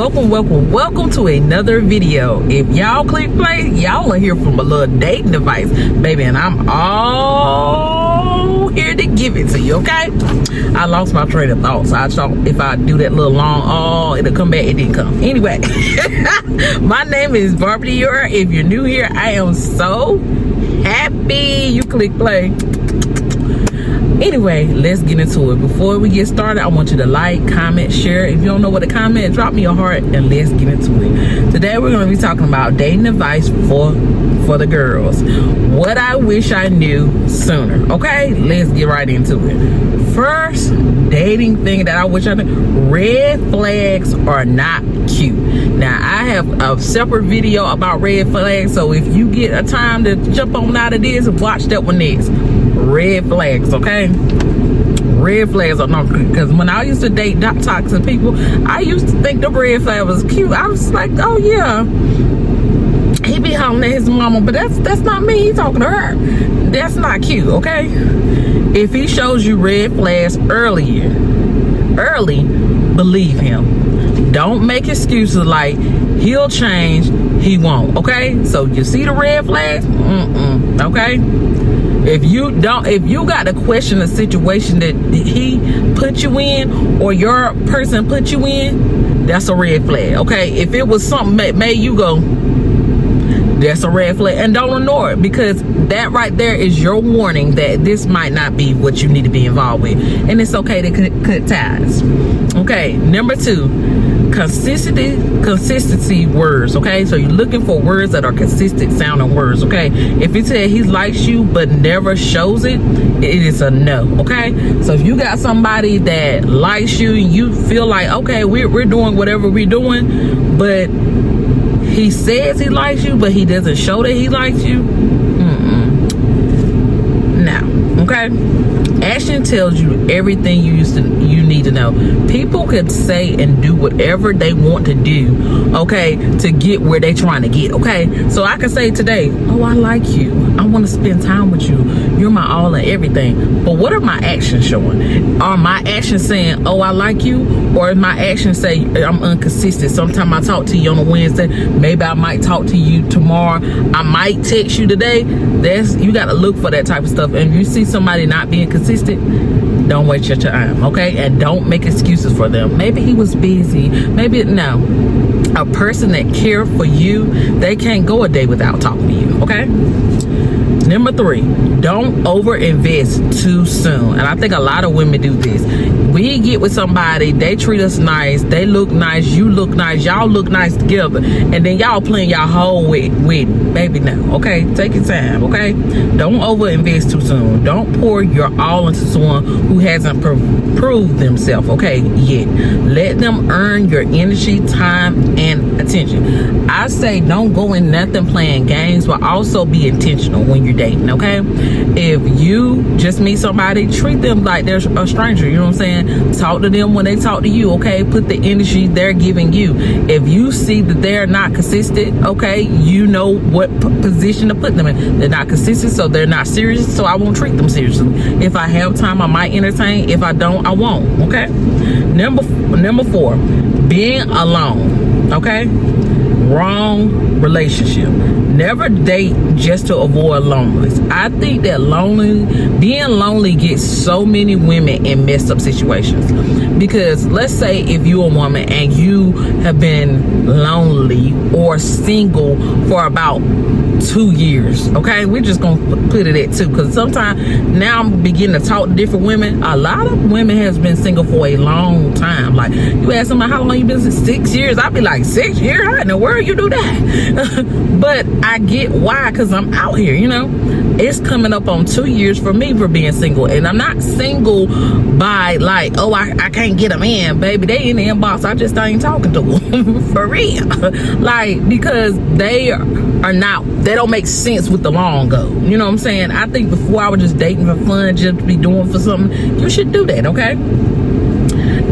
welcome to another video. If y'all click play, y'all will hear from a little dating advice, baby, and I'm all here to give it to you, okay? I lost my train of thought, so I thought if I do that little long, it'll come back. It didn't come. Anyway, my name is Barbara Dior. If you're new here, I am so happy you click play. Anyway, let's get into it. Before we get started, I want you to like, comment, share. If you don't know what to comment, drop me a heart and let's get into it. Today we're going to be talking about dating advice for the girls. What I wish I knew sooner. Okay, let's get right into it. First dating thing that I wish I knew: red flags are not cute. Now, I have a separate video about red flags, so if you get a time to jump on out of this, watch that one next. Red flags, okay? Red flags are not cute, because when I used to date toxic people, I used to think the red flag was cute. I was like, oh yeah, he be hollering at his mama, but that's not me. He talking to her. That's not cute, okay? If he shows you red flags early, believe him. Don't make excuses like he'll change, he won't, okay? So you see the red flags, okay? If you got to question the situation that he put you in or your person put you in, that's a red flag, okay? If it was something that made you go, that's a red flag, and don't ignore it, because that right there is your warning that this might not be what you need to be involved with, and it's okay to cut ties. Okay, number 2, consistency words. Okay, so you're looking for words that are consistent sounding words. Okay, if he said he likes you but never shows it, it is a no. Okay, so if you got somebody that likes you and you feel like, okay, we're doing whatever we're doing, but he says he likes you but he doesn't show that he likes you, no. Okay, action tells you everything you need to know. People could say and do whatever they want to do, okay, to get where they're trying to get. Okay, so I can say today, oh, I like you, I want to spend time with you, you're my all and everything, but what are my actions showing? Are my actions saying, oh, I like you, or is my actions say I'm inconsistent? Sometimes I talk to you on a Wednesday, maybe I might talk to you tomorrow, I might text you today. You got to look for that type of stuff. And if you see somebody not being consistent, don't waste your time, okay? And don't make excuses for them. Maybe he was busy, maybe no. A person that cares for you, they can't go a day without talking to you, okay? Number 3, don't over invest too soon. And I think a lot of women do this. We get with somebody, they treat us nice, they look nice, you look nice, y'all look nice together, and then y'all playing y'all whole with baby now, okay? Take your time, okay? Don't over invest too soon. Don't pour your all into someone who hasn't proved themselves, okay, yet. Let them earn your energy, time, and attention. I say don't go in nothing playing games, but also be intentional when you're dating, okay? If you just meet somebody, treat them like they're a stranger, you know what I'm saying? Talk to them when they talk to you, okay? Put the energy they're giving you. If you see that they're not consistent, okay, you know what position to put them in. They're not consistent, so they're not serious, so I won't treat them seriously. If I have time, I might entertain. If I don't, I won't, okay? Number 4, being alone, okay? Wrong relationship. Never date just to avoid loneliness. I think that being lonely gets so many women in messed up situations. Because let's say if you're a woman and you have been lonely or single for about 2 years, okay? We're just gonna put it at 2, because sometimes now I'm beginning to talk to different women. A lot of women has been single for a long time. Like, you ask somebody how long you been, 6 years, I'd be like, 6 years? How in the world you do that? But I get why, because I'm out here, you know. It's coming up on 2 years for me for being single, and I'm not single by like, oh, I can't get them in, baby. They in the inbox, I just ain't talking to them for real. Like, because they don't make sense with the long go. You know what I'm saying? I think before I was just dating for fun, just be doing for something, you should do that, okay?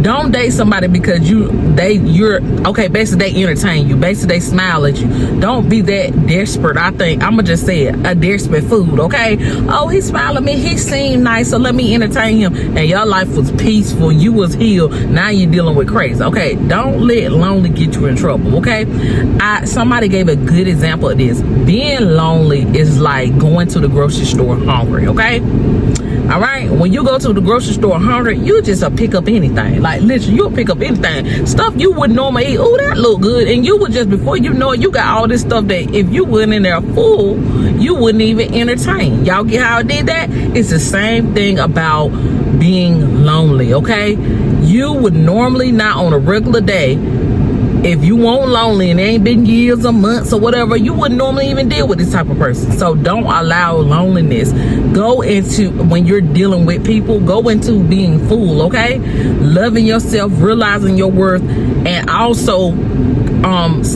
Don't date somebody because you're okay, basically they entertain you, basically they smile at you. Don't be that desperate. I think I'ma just say it, a desperate fool, okay? Oh, he smiled at me, he seemed nice, so let me entertain him. And your life was peaceful, you was healed, now you're dealing with crazy. Okay, don't let lonely get you in trouble. Okay, somebody gave a good example of this. Being lonely is like going to the grocery store hungry. Okay, all right, when you go to the grocery store hungry, you just pick up anything. Like literally, you'll pick up anything, stuff you wouldn't normally eat. Oh, that look good, and you would just, before you know it, you got all this stuff that if you went in there full, you wouldn't even entertain. Y'all get how I did that? It's the same thing about being lonely. Okay, you would normally not on a regular day, if you weren't lonely and it ain't been years or months or whatever, you wouldn't normally even deal with this type of person. So don't allow loneliness. Go into, when you're dealing with people, go into being full, okay? Loving yourself, realizing your worth, and also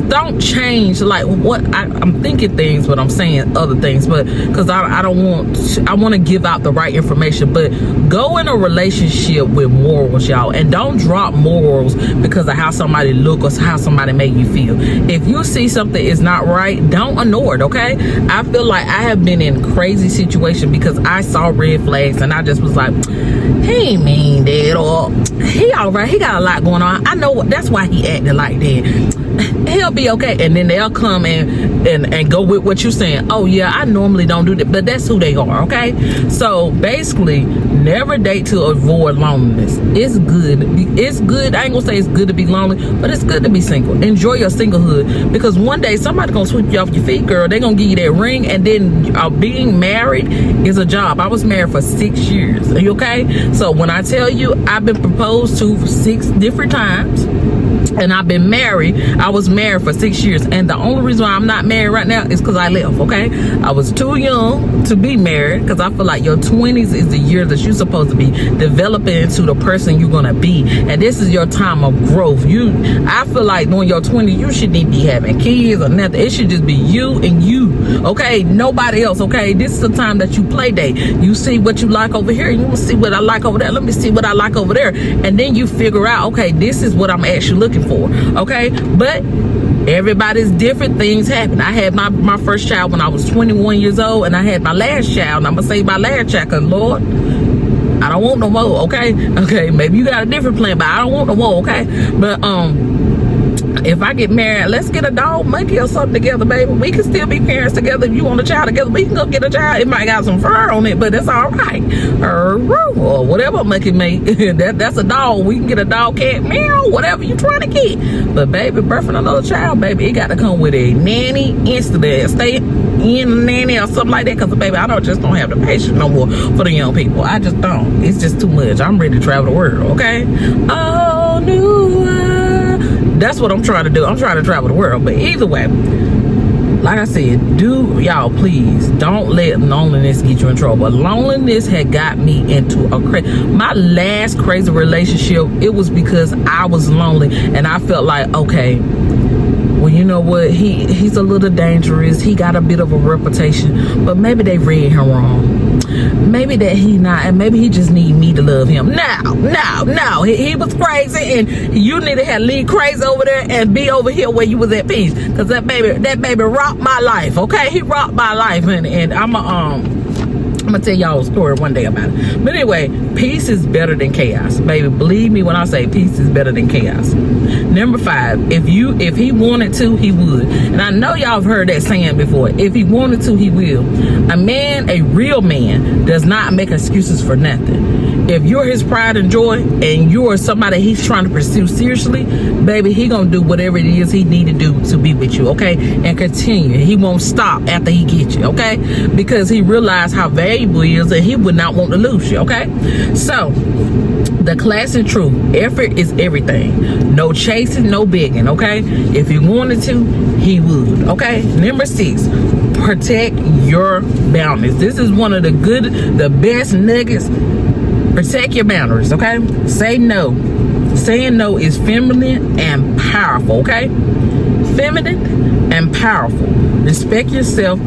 don't change like what I'm thinking things, but I'm saying other things, but because I want to give out the right information. But go in a relationship with morals, y'all, and don't drop morals because of how somebody look or how somebody make you feel. If you see something is not right, don't ignore it. Okay, I feel like I have been in crazy situations because I saw red flags and I just was like, he ain't mean that, or he all right, he got a lot going on, I know that's why he acted like that, he'll be okay. And then they'll come and go with what you're saying. Oh yeah, I normally don't do that, but that's who they are. Okay, so basically never date to avoid loneliness. It's good, I ain't gonna say it's good to be lonely, but it's good to be single. Enjoy your singlehood, because one day somebody gonna sweep you off your feet, girl. They gonna give you that ring, and then being married is a job. I was married for 6 years. Are you okay? So when I tell you I've been proposed to 6 different times, and I've been married, I was married for 6 years, and the only reason why I'm not married right now is because I left. Okay, I was too young to be married, because I feel like your 20s is the year that you're supposed to be developing into the person you're gonna be, and this is your time of growth. I feel like during your 20s you shouldn't be having kids or nothing. It should just be you and you. Okay, nobody else. Okay, this is the time that you play date. You see what you like over here, you will see what I like over there, let me see what I like over there, and then you figure out, okay, this is what I'm actually looking for. Okay, but everybody's different. Things happen. I had my first child when I was 21 years old, and I had my last child, and I'm gonna say my last child because Lord, I don't want no more. Okay, maybe you got a different plan, but I don't want no more. Okay, but if I get married, let's get a dog, monkey, or something together, baby. We can still be parents together. If you want a child together, we can go get a child. It might got some fur on it, but that's all right. Or whatever monkey made. That's a dog. We can get a dog, cat, meow, whatever you trying to get. But baby, birthing another child, baby, it got to come with a nanny instantly. Stay in a nanny or something like that, because baby, I don't have the patience no more for the young people. I just don't. It's just too much. I'm ready to travel the world. Okay. Oh, new. That's what I'm trying to do. I'm trying to travel the world. But either way, like I said, y'all please don't let loneliness get you in trouble. Loneliness had got me into my last crazy relationship. It was because I was lonely, and I felt like, okay, well, you know what, he's a little dangerous, he got a bit of a reputation, but maybe they read him wrong. Maybe that he not, and maybe he just need me to love him. No, he was crazy, and you need to leave crazy over there and be over here where you was at peace, because that baby rocked my life. Okay, he rocked my life, and I'm gonna tell y'all a story one day about it. But anyway, peace is better than chaos, baby. Believe me when I say peace is better than chaos. Number 5, if he wanted to, he would. And I know y'all have heard that saying before. If he wanted to, he will. A real man, does not make excuses for nothing. If you're his pride and joy, and you're somebody he's trying to pursue seriously, baby, he gonna do whatever it is he need to do to be with you, okay? And continue. He won't stop after he gets you, okay? Because he realized how valuable he is, and he would not want to lose you, okay? So, the classic truth, effort is everything. No chasing, no begging, okay? If he wanted to, he would, okay? Number 6, protect your boundaries. This is one of the best nuggets. Protect your boundaries, okay? Say no. Saying no is feminine and powerful, okay? Feminine and powerful. Respect yourself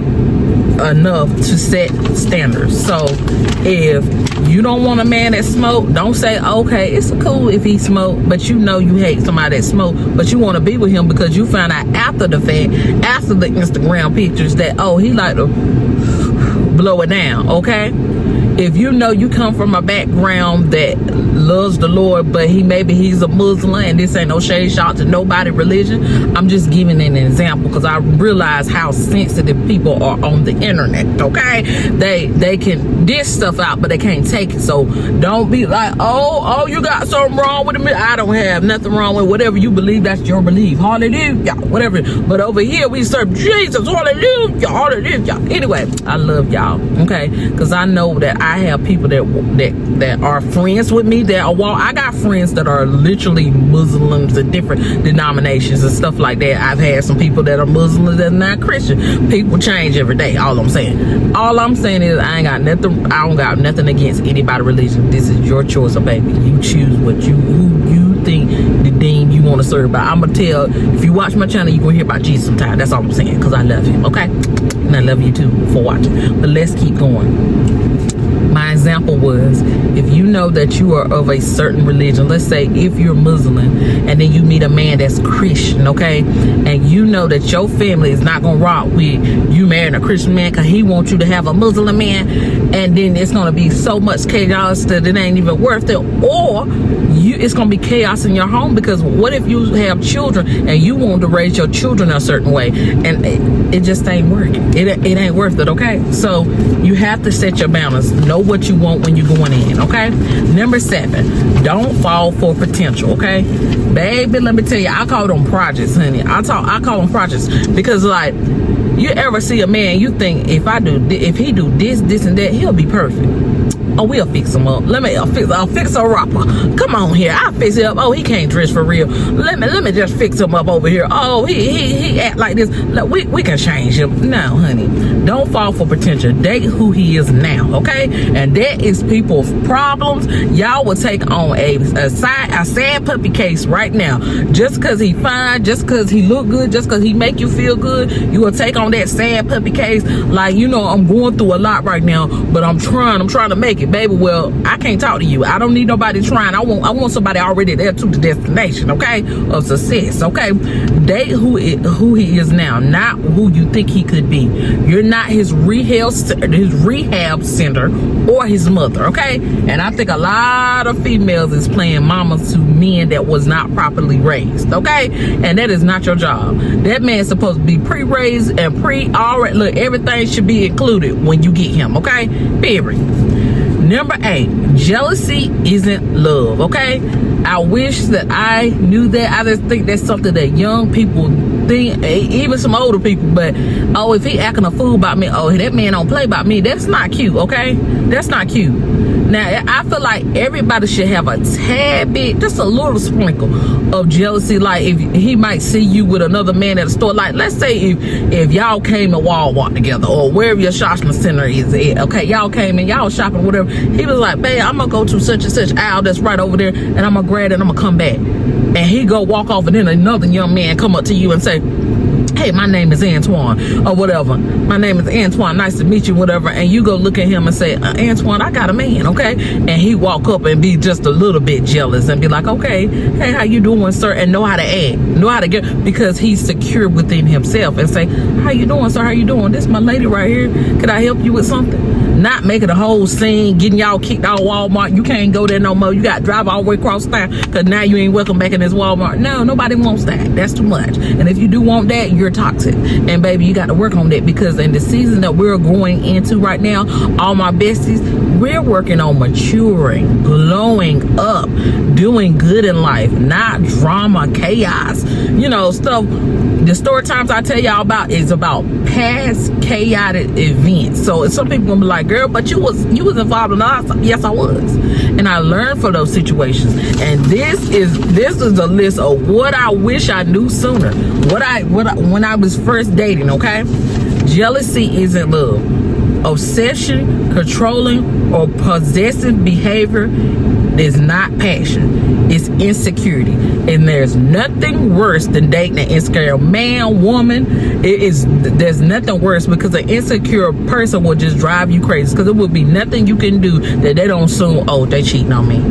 enough to set standards. So if you don't want a man that smoke, don't say, okay, it's cool if he smoke, but you know you hate somebody that smoke, but you want to be with him because you found out after the fact, after the Instagram pictures that, oh, he like to blow it down, okay? If you know you come from a background that loves the Lord, but he's a Muslim, and this ain't no shade shot to nobody religion. I'm just giving an example because I realize how sensitive people are on the internet, okay? They can dish stuff out, but they can't take it. So don't be like, oh, you got something wrong with me. I don't have nothing wrong with whatever you believe. That's your belief. Hallelujah, whatever. But over here we serve Jesus. Hallelujah, hallelujah. Anyway, I love y'all, okay? Because I know that I have people that are friends with me that are, I got friends that are literally Muslims and different denominations and stuff like that. I've had some people that are Muslims that are not Christian. People change every day. All I'm saying is I don't got nothing against anybody's religion. This is your choice, baby. You choose who you think the deem you want to serve by. I'm gonna tell, if you watch my channel, you're gonna hear about Jesus sometime. That's all I'm saying, because I love him, okay? And I love you too for watching. But let's keep going. My example was, if you know that you are of a certain religion, let's say if you're Muslim and then you meet a man that's Christian, okay, and you know that your family is not gonna rock with you marrying a Christian man because he wants you to have a Muslim man, and then it's gonna be so much chaos that it ain't even worth it, or it's gonna be chaos in your home, because what if you have children and you want to raise your children a certain way, and it just ain't working. It ain't worth it, okay? So you have to set your boundaries. Know what you want when you're going in, okay? Number 7, don't fall for potential, okay? Baby, let me tell you, I call them projects, honey. I call them projects because, like, you ever see a man, you think if he do this and that, he'll be perfect. Oh, we'll fix him up. I'll fix a rapper. Come on here, I'll fix it up. Oh, he can't dress for real. Let me just fix him up over here. Oh, he act like this. Look, we can change him. No, honey, don't fall for potential. Date who he is now, okay? And that is people's problems. Y'all will take on a sad puppy case right now. Just because he fine, just because he look good, just because he make you feel good, you will take on that sad puppy case. Like, you know, I'm going through a lot right now, but I'm trying to make it. Baby, well, I can't talk to you. I don't need nobody trying. I want somebody already there to the destination, okay, of success, okay? Date who he is now, not who you think he could be. You're not his rehab center or his mother, okay? And I think a lot of females is playing mamas to men that was not properly raised, okay? And that is not your job. That man's supposed to be pre-raised and already, look, everything should be included when you get him, okay? Period. Number 8, jealousy isn't love, okay? I wish that I knew that. I just think that's something that young people think, even some older people, but, oh, if he acting a fool about me, oh, that man don't play about me, that's not cute, okay? That's not cute. Now, I feel like everybody should have a tad bit, just a little sprinkle of jealousy. Like, if he might see you with another man at the store, like, let's say if y'all came to Walmart together or wherever your shopping center is at, okay, y'all came and y'all shopping, whatever, he was like, babe, I'm gonna go to such and such aisle that's right over there, and I'm gonna grab it and I'm gonna come back. And he go walk off, and then another young man come up to you and say, hey, my name is Antoine, or whatever. My name is Antoine, nice to meet you, whatever. And you go look at him and say, Antoine, I got a man, okay? And he walk up and be just a little bit jealous and be like, okay, hey, how you doing, sir? And know how to act, know how to get, because he's secure within himself, and say, how you doing, sir? How you doing? This is my lady right here. Could I help you with something? Not making a whole scene, getting y'all kicked out of Walmart. You can't go there no more. You got to drive all the way across town because now you ain't welcome back in this Walmart. No, nobody wants that. That's too much. And if you do want that, you're toxic. And baby, you got to work on that, because in the season that we're going into right now, all my besties, we're working on maturing, glowing up, doing good in life, not drama, chaos, you know, stuff. The story times I tell y'all about is about past chaotic events. So some people gonna be like, girl, but you was involved in that. Yes, I was. And I learned from those situations. And this is a list of what I wish I knew sooner. When I was first dating, okay? Jealousy isn't love. Obsession, controlling, or possessive behavior is not passion. It's insecurity. And there's nothing worse than dating an insecure man, woman. There's nothing worse, because an insecure person will just drive you crazy, because it would be nothing you can do that they don't assume, oh, they cheating on me.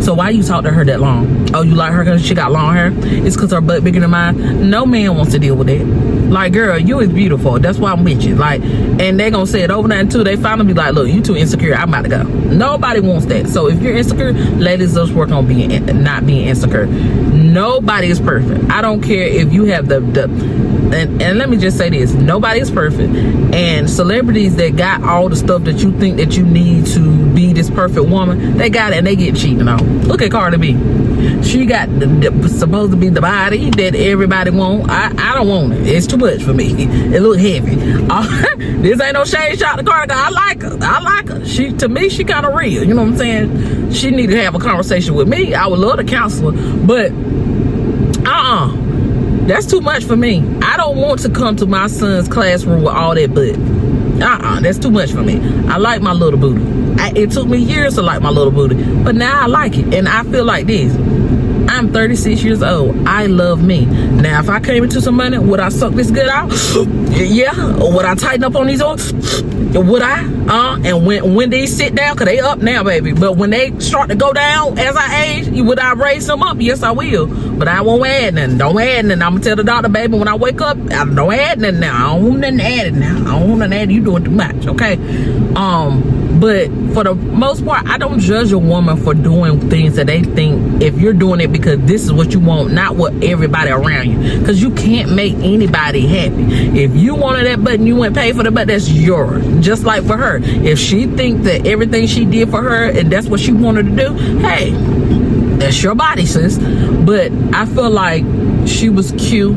So why you talk to her that long? Oh, you like her because she got long hair? It's because her butt bigger than mine? No man wants to deal with that. Like, girl, you is beautiful. That's why I'm with you. Like, and they gonna say it over and too. They finally be like, look, you too insecure. I'm about to go. Nobody wants that. So if you're insecure, ladies, let's work on not being insecure. Nobody is perfect. I don't care if you have and let me just say this, nobody is perfect. And celebrities that got all the stuff that you think that you need to be this perfect woman, they got it and they get cheated on. Look at Cardi B. She got supposed to be the body that everybody want. I don't want it. It's too much for me. It look heavy. This ain't no shade shot to Cardi. I like her. To me, she kind of real. You know what I'm saying? She need to have a conversation with me. I would love to counsel her, but that's too much for me. I don't want to come to my son's classroom with all that butt. That's too much for me. I like my little booty. It took me years to like my little booty, but now I like it. And I feel like this. I'm 36 years old. I love me. Now, if I came into some money, would I suck this good out? Yeah. Or would I tighten up on these ones? Would I? And when they sit down, because they up now, baby. But when they start to go down as I age, would I raise them up? Yes, I will. But I won't add nothing. Don't add nothing. I'm going to tell the doctor, baby, when I wake up, I don't add nothing now. I don't want nothing added now. I don't want nothing added. You doing too much, okay? But for the most part, I don't judge a woman for doing things that they think, if you're doing it because this is what you want, not what everybody around you. Because you can't make anybody happy. If you wanted that button, you went pay for the button, that's yours. Just like for her. If she think that everything she did for her and that's what she wanted to do, hey, that's your body, sis. But I feel like she was cute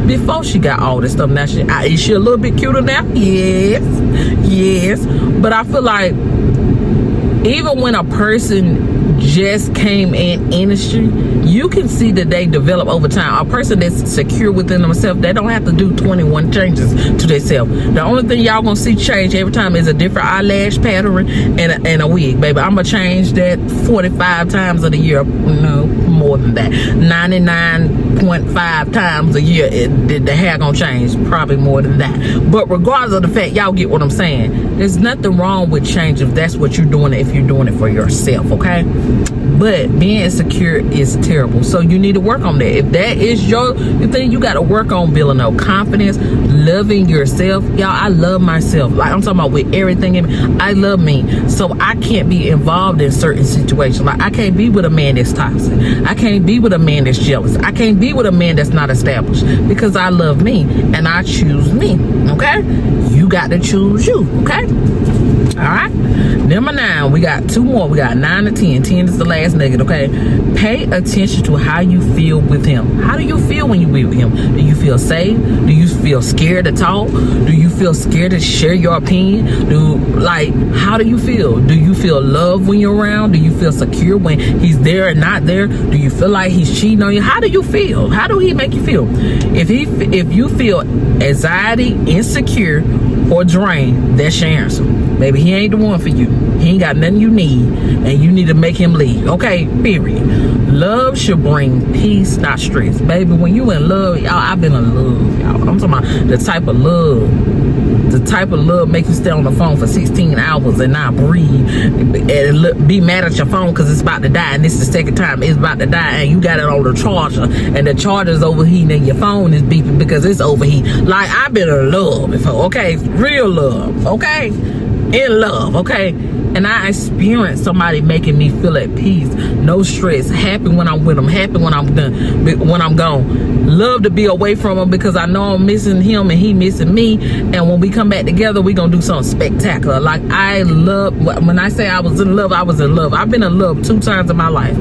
before she got all this stuff. Now, is she a little bit cuter now? Yes. But I feel like even when a person just came in industry, you can see that they develop over time. A person that's secure within themselves, they don't have to do 21 changes to themselves. The only thing y'all gonna see change every time is a different eyelash pattern and a wig, baby. I'm gonna change that 45 times of the year. No, more than that. 99.5 times a year, the hair gonna change. Probably more than that. But regardless of the fact, y'all get what I'm saying. There's nothing wrong with change if that's what you're doing, if you're doing it for yourself, okay? But being insecure is terrible. So you need to work on that. If that is your thing, you got to work on building no confidence, loving yourself. Y'all, I love myself. Like, I'm talking about with everything in me. I love me. So I can't be involved in certain situations. Like, I can't be with a man that's toxic. I can't be with a man that's jealous. I can't be with a man that's not established, because I love me and I choose me. Okay? You got to choose you. Okay? All right. Number 9, we got 2 more. We got 9 to 10. 10 is the last nugget. Okay, pay attention to how you feel with him. How do you feel when you be with him? Do you feel safe? Do you feel scared to talk? Do you feel scared to share your opinion? How do you feel? Do you feel love when you're around? Do you feel secure when he's there and not there? Do you feel like he's cheating on you? How do you feel? How do he make you feel? If you feel anxiety, insecure, or drained, that's your answer. Baby, he ain't the one for you. He ain't got nothing you need, and you need to make him leave. Okay, period. Love should bring peace, not stress. Baby, when you in love, y'all, I've been in love, y'all. I'm talking about the type of love make you stay on the phone for 16 hours and not breathe and be mad at your phone because it's about to die, and this is the second time it's about to die, and you got it on the charger and the charger's overheating and your phone is beeping because it's overheating. Like, I've been in love before, okay? Real love, okay? In love, okay? And I experienced somebody making me feel at peace, no stress, happy when I'm with them, happy when I'm done, when I'm gone. Love to be away from him because I know I'm missing him and he missing me. And when we come back together, we gonna do something spectacular. Like, I love, when I say I was in love, I was in love. I've been in love 2 times in my life,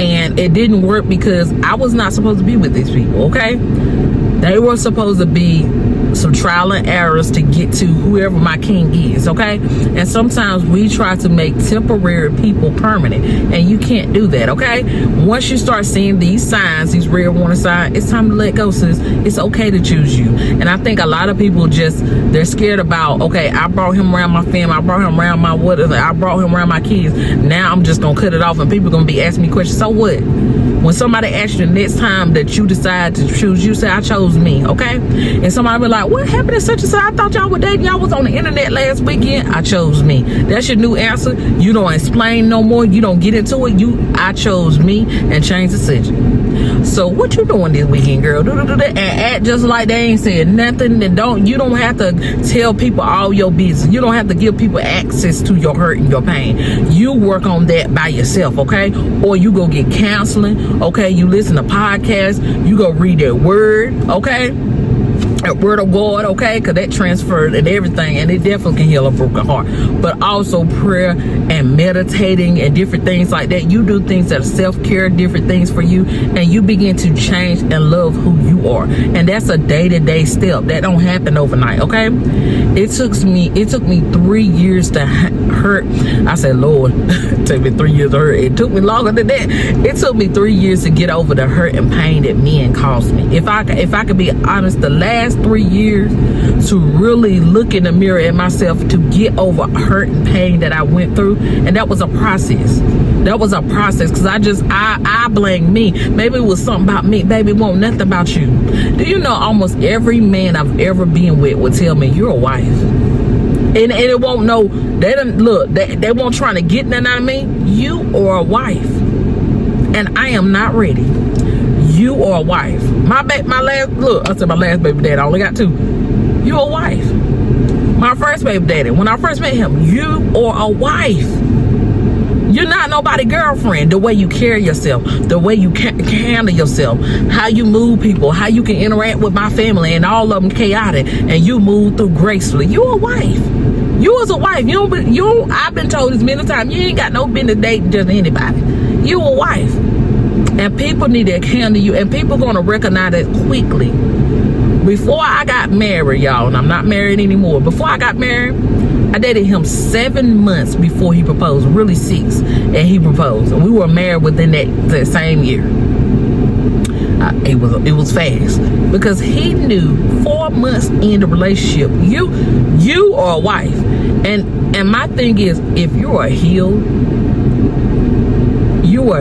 and it didn't work because I was not supposed to be with these people, okay? They were supposed to be some trial and errors to get to whoever my king is, okay? And sometimes we try to make temporary people permanent, and you can't do that, okay? Once you start seeing these signs, these red warning signs, it's time to let go, sis. It's okay to choose you. And I think a lot of people they're scared about, okay, I brought him around my family, I brought him around I brought him around my kids. Now I'm just gonna cut it off, and people gonna be asking me questions. So what? When somebody asks you the next time that you decide to choose, you say, I chose me, okay? And somebody be like, what happened to such and such? I thought y'all were dating. Y'all was on the internet last weekend. I chose me. That's your new answer. You don't explain no more. You don't get into it. I chose me and change the subject. So what you doing this weekend, girl? And act just like they ain't said nothing. And you don't have to tell people all your business. You don't have to give people access to your hurt and your pain. You work on that by yourself, okay? Or you go get counseling, okay? You listen to podcasts. You go read their word, okay? A word of God, okay? Because that transferred and everything, and it definitely can heal a broken heart. But also prayer and meditating and different things like that. You do things that are self-care, different things for you, and you begin to change and love who you are. And that's a day-to-day step. That don't happen overnight, okay? It took me 3 years to hurt. I said, Lord, it took me 3 years to hurt. It took me longer than that. It took me 3 years to get over the hurt and pain that men caused me. If I could be honest, the last 3 years to really look in the mirror at myself to get over hurt and pain that I went through, and that was a process. That was a process, because I blame me. Maybe it was something about me. Baby, it won't nothing about you. Do you know almost every man I've ever been with would tell me, you're a wife. And it won't know, they won't trying to get nothing out of me. You are a wife, and I am not ready. You are a wife. My last baby daddy, I only got 2. You a wife. My first baby daddy, when I first met him, you are a wife. You're not nobody's girlfriend. The way you carry yourself, the way you can handle yourself, how you move people, how you can interact with my family, and all of them chaotic, and you move through gracefully. You a wife. You as a wife. I've been told this many times, you ain't got no business dating just anybody. You a wife. And people need to handle you, and people gonna recognize it quickly. Before I got married, y'all, and I'm not married anymore. Before I got married, I dated him 7 months before he proposed, really 6, and he proposed. And we were married within that same year. It was fast, because he knew 4 months in the relationship, you are a wife. And my thing is, if you are healed, you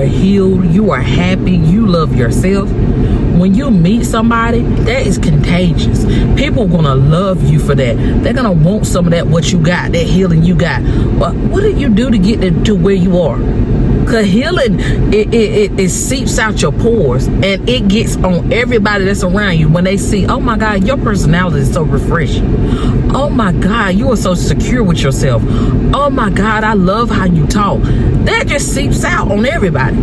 are happy, you love yourself. When you meet somebody, that is contagious. People are gonna love you for that. They're gonna want some of that, what you got, that healing you got. But what did you do to get to where you are? Because healing, it seeps out your pores, and it gets on everybody that's around you when they see, oh my God, your personality is so refreshing. Oh my God, you are so secure with yourself. Oh my God, I love how you talk. That just seeps out on everybody.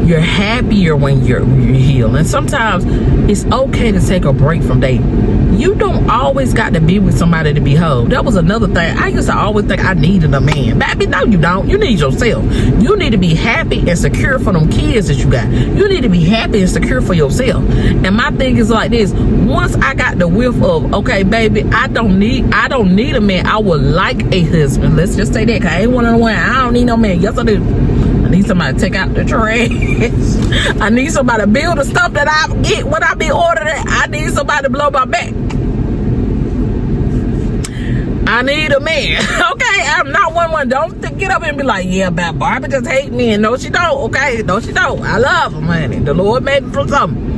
You're happier when you're healed. And sometimes it's okay to take a break from dating. You don't always got to be with somebody to be whole. That was another thing. I used to always think I needed a man. Baby, no, you don't. You need yourself. You need to be happy and secure for them kids that you got. You need to be happy and secure for yourself. And my thing is like this. Once I got the whiff of, okay, baby, I don't need a man. I would like a husband. Let's just say that, because I ain't one of the one. I don't need no man. Yes, I do. I need somebody to take out the trash. I need somebody to build the stuff that I get when I be ordering it. I need somebody to blow my back. I need a man. Okay, I'm not one. Don't get up and be like, yeah, but Barbara just hate me. And no, she don't. Okay, no, she don't. I love him, honey. The Lord made me for something.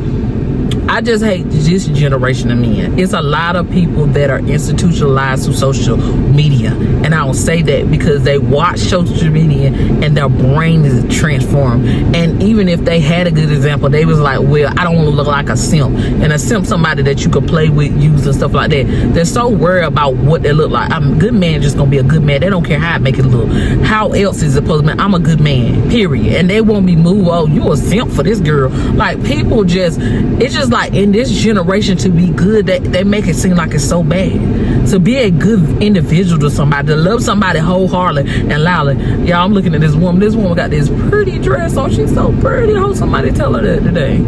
I just hate this generation of men. It's a lot of people that are institutionalized through social media. And I will say that because they watch social media and their brain is transformed. And even if they had a good example, they was like, well, I don't want to look like a simp. And a simp, somebody that you could play with, use and stuff like that. They're so worried about what they look like. I'm a good man, just gonna be a good man. They don't care how I make it look. How else is it supposed to be? I'm a good man, period. And they won't be moved, oh, you a simp for this girl. Like, people just, it's just like in this generation, to be good, they make it seem like it's so bad. To be a good individual to somebody, to love somebody wholeheartedly and loudly. Y'all, I'm looking at this woman. This woman got this pretty dress on. She's so pretty. I hope somebody tell her that today.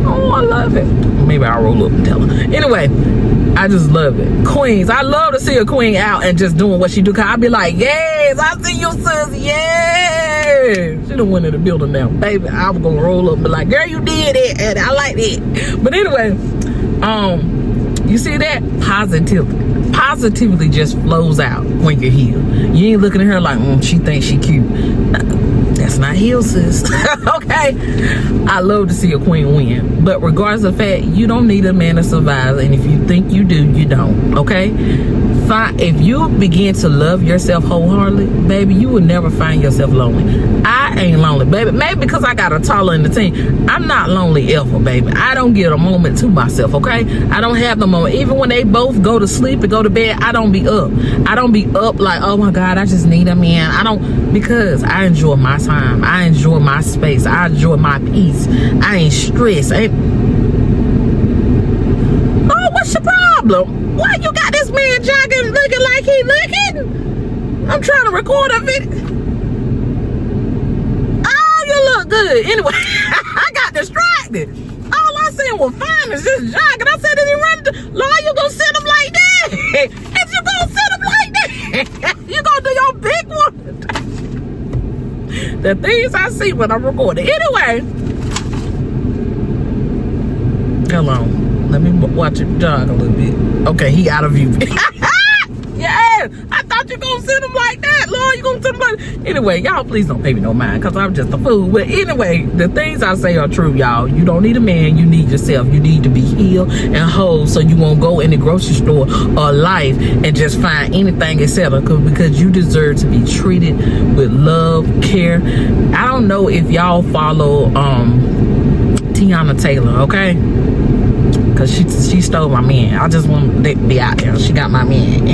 Oh, I love it. Maybe I'll roll up and tell her. Anyway, I just love it. Queens, I love to see a queen out and just doing what she do. Cause I be like, yes, I see you, sis. Yes. She done went in the building now, baby. I was gonna roll up and be like, girl, you did it, and I like it. But anyway, you see that? Positivity just flows out when you're healed. You ain't looking at her like, she thinks she cute. That's not healed, sis. Okay? I love to see a queen win. But regardless of the fact, you don't need a man to survive. And if you think you do, you don't. Okay? If you begin to love yourself wholeheartedly, baby, you will never find yourself lonely. I ain't lonely, baby. Maybe because I got a taller in the team. I'm not lonely ever, baby. I don't get a moment to myself, okay? I don't have the moment. Even when they both go to sleep and go to bed, I don't be up. I don't be up like, oh my God, I just need a man. I don't, because I enjoy my time. I enjoy my space. I enjoy my peace. I ain't stressed. Oh, what's your problem? Why you got this man jogging looking like he looking? I'm trying to record a video. Oh, you look good. Anyway, I got distracted. All I seen was fine is just jogging. I said, did he run? Lord, you gonna send him like that? If you gonna send him like that, you gonna do your big one. The things I see when I'm recording. Anyway, hello. Let me watch it jog a little bit. Okay, he out of view. Yeah, I thought you gonna send him like that, Lord. You gonna send him like that. Anyway, y'all please don't pay me no mind, because I'm just a fool. But anyway, the things I say are true, y'all. You don't need a man, you need yourself. You need to be healed and whole, so you won't go in the grocery store or life and just find anything etc. Because you deserve to be treated with love, care. I don't know if y'all follow Tiana Taylor, okay? Cause she stole my man. I just want to be out there. She got my man.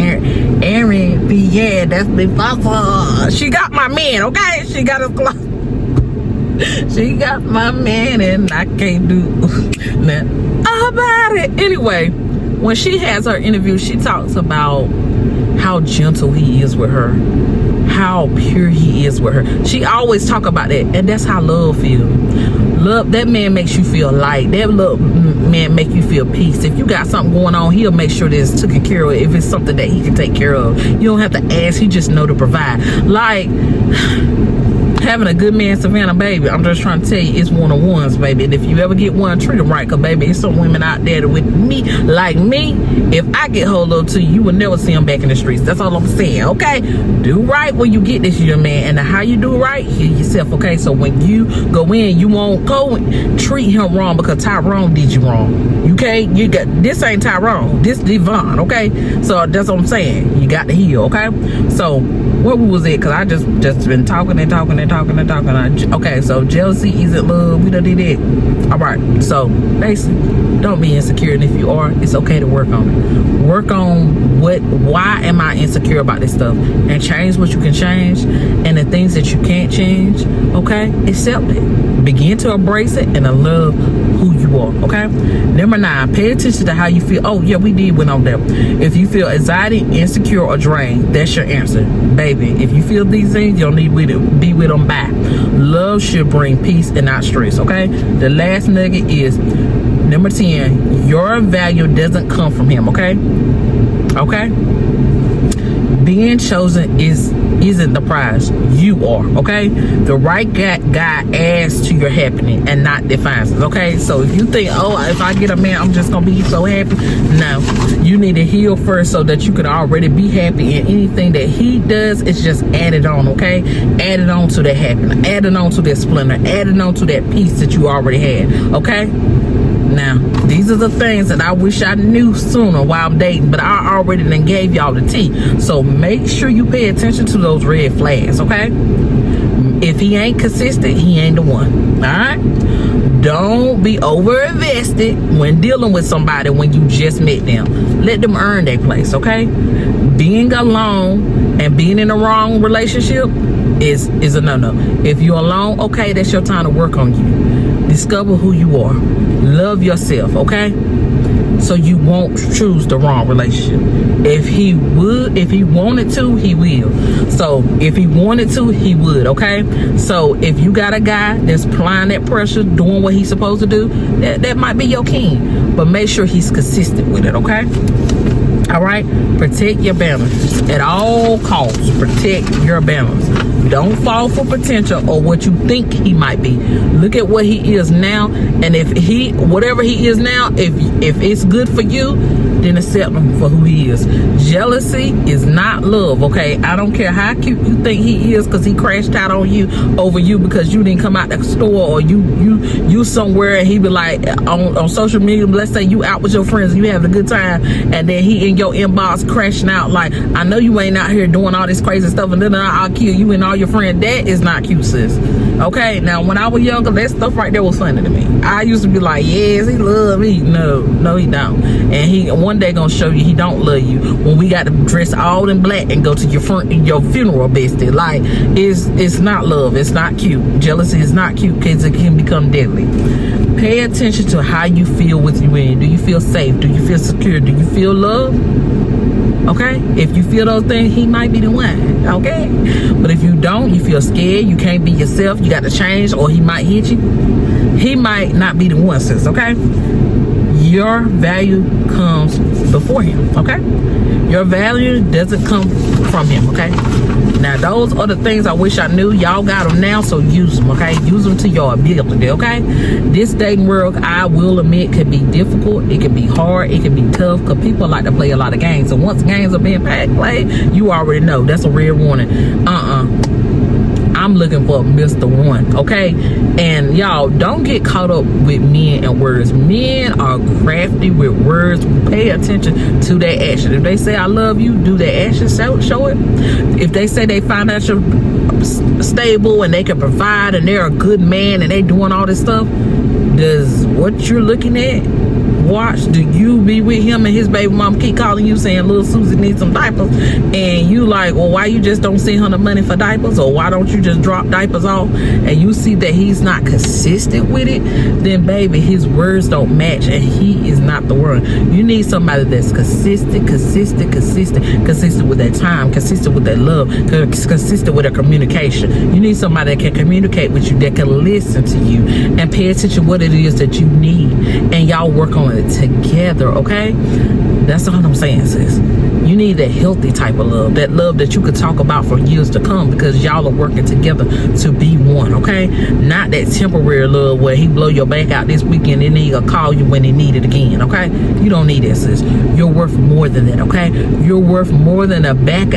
Aaron B. Yeah, that's Big Papa. She got my man, okay? She got his clothes. She got my man, and I can't do nothing about it. Anyway, when she has her interview, she talks about how gentle he is with her, how pure he is with her. She always talk about that, and that's how love feels. Love, that man makes you feel light. That love man make you feel peace. If you got something going on, he'll make sure that it's taken care of. If it's something that he can take care of, you don't have to ask. He just know to provide. Like having a good man, Savannah, baby, I'm just trying to tell you, it's one-on-ones, baby. And if you ever get one, treat them right, because baby, there's some women out there that with me, like me, if I get hold of to you will never see them back in the streets. That's all I'm saying, okay? Do right when you get this young man, and how you do right, heal yourself, okay? So when you go in, you won't go and treat him wrong, because Tyrone did you wrong. Okay? You got, this ain't Tyrone, this Devon, okay? So that's what I'm saying. You got to heal, okay? So where was it? Because I just been talking and talking. Okay, so jealousy isn't love. We done did it. All right, so basically, don't be insecure, and if you are, it's okay to work on it. Work on why am I insecure about this stuff, and change what you can change, and the things that you can't change, okay, accept it. Begin to embrace it and to love who you are, okay? Number 9, pay attention to how you feel. Oh yeah, we did went on there. If you feel anxiety, insecure, or drained, that's your answer, baby. If you feel these things, you don't need to be with them back. Love should bring peace and not stress, okay? The last nugget is number 10. Your value doesn't come from him, okay? Okay? Being chosen isn't the prize. You are, okay? The right guy adds to your happiness and not defines it, okay? So if you think, oh, if I get a man, I'm just gonna be so happy. No, you need to heal first so that you can already be happy, and anything that he does is just added on, okay? Added on to that happiness, added on to that splendor, added on to that peace that you already had, okay? Now, these are the things that I wish I knew sooner while I'm dating, but I already done gave y'all the tea. So make sure you pay attention to those red flags, okay? If he ain't consistent, he ain't the one, all right? Don't be over invested when dealing with somebody when you just met them. Let them earn their place, okay? Being alone and being in the wrong relationship is a no-no. If you're alone, okay, that's your time to work on you. Discover who you are. Love yourself, okay? so you won't choose the wrong relationship. If he wanted to, he will. So if he wanted to, he would, okay? So if you got a guy that's applying that pressure, doing what he's supposed to do, that might be your king. But make sure he's consistent with it, okay? All right? Protect your balance. At all costs, protect your balance. Don't fall for potential or what you think he might be. Look at what he is now, and whatever he is now, if it's good for you, then accept him for who he is. Jealousy is not love, okay? I don't care how cute you think he is because he crashed out on you over you because you didn't come out the store, or you somewhere and he be like on social media, let's say you out with your friends and you having a good time, and then he in your inbox crashing out like, I know you ain't out here doing all this crazy stuff and then I'll kill you and all your friends. That is not cute, sis. Okay, now when I was younger, that stuff right there was funny to me. I used to be like, yes, he love me. No, he don't. And he one day gonna show you he don't love you when we got to dress all in black and go to your funeral, bestie. Like, it's not love. It's not cute. Jealousy is not cute because it can become deadly. Pay attention to how you feel with you in. Do you feel safe? Do you feel secure? Do you feel love? Okay, if you feel those things, he might be the one. Okay, but if you don't, you feel scared, you can't be yourself, you got to change, or he might hit you, he might not be the one, sis. Okay, your value comes before him. Okay, your value doesn't come from him. Okay, now those are the things I wish I knew. Y'all got them now, so use them. Okay, use them to your ability. Okay, this dating world, I will admit, can be difficult. It can be hard. It can be tough because people like to play a lot of games. And once games are being played, you already know that's a red warning. I'm looking for Mr. One, okay? And y'all, don't get caught up with men and words. Men are crafty with words. Pay attention to their action. If they say I love you, do their action, show it. If they say they financial stable and they can provide and they're a good man and they doing all this stuff, does what you're looking at watch, do you be with him and his baby mom keep calling you saying little Susie needs some diapers, and you like, well, why you just don't send her the money for diapers, or why don't you just drop diapers off, and you see that he's not consistent with it, then baby, his words don't match and he is not the one. You need somebody that's consistent with their time, consistent with their love, consistent with their communication. You need somebody that can communicate with you, that can listen to you and pay attention what it is that you need, and y'all work on it together, okay? That's all I'm saying, sis. You need that healthy type of love, that love that you could talk about for years to come because y'all are working together to be one, okay? Not that temporary love where he blow your back out this weekend and then he'll call you when he need it again, okay? You don't need that, sis. You're worth more than that, okay? You're worth more than a back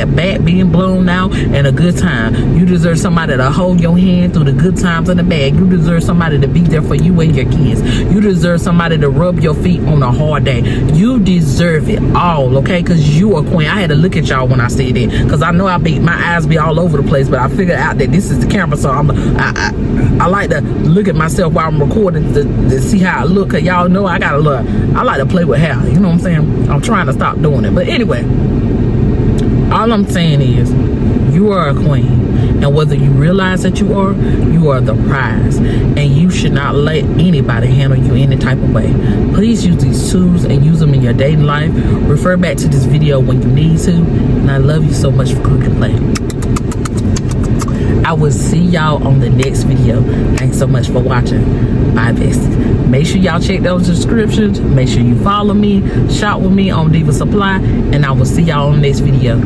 being blown out and a good time. You deserve somebody to hold your hand through the good times and the bad. You deserve somebody to be there for you and your kids. You deserve somebody to rub your feet on a hard day. You deserve it all, okay? Because you are queen. I had to look at y'all when I said it because I know my eyes be all over the place, but I figured out that this is the camera, so I like to look at myself while I'm recording to see how I look, because y'all know I like to play with hair, you know what I'm saying? I'm trying to stop doing it, but anyway, all I'm saying is you are a queen. And whether you realize that you are the prize. And you should not let anybody handle you any type of way. Please use these tools and use them in your dating life. Refer back to this video when you need to. And I love you so much for clicking play. I will see y'all on the next video. Thanks so much for watching. Bye, besties. Make sure y'all check those descriptions. Make sure you follow me. Shop with me on Diva Supply. And I will see y'all on the next video.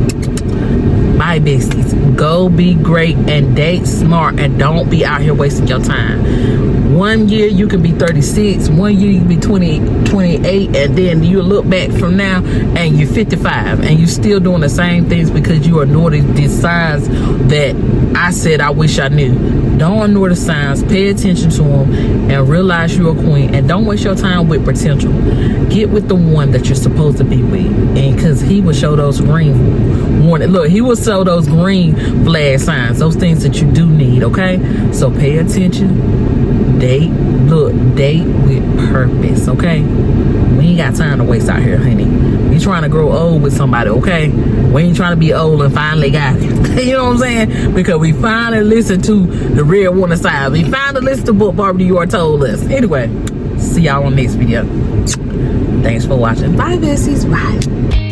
Bye, besties. Go be great and date smart and don't be out here wasting your time. 1 year you can be 36, 1 year you can be 28, and then you look back from now and you're 55 and you're still doing the same things because you ignore these signs that I said I wish I knew. Don't ignore the signs. Pay attention to them and realize you're a queen, and don't waste your time with potential. Get with the one that you're supposed to be with, and because he will show those green warning. Look, he will show those green flag signs, those things that you do need, okay? So pay attention. Date with purpose, okay? We ain't got time to waste out here, honey. We trying to grow old with somebody, okay? We ain't trying to be old and finally got it. You know what I'm saying? Because we finally listened to the real warning signs. We finally listened to what Barbara Dior told us. Anyway, see y'all on the next video. Thanks for watching. Bye, Bessies. Bye.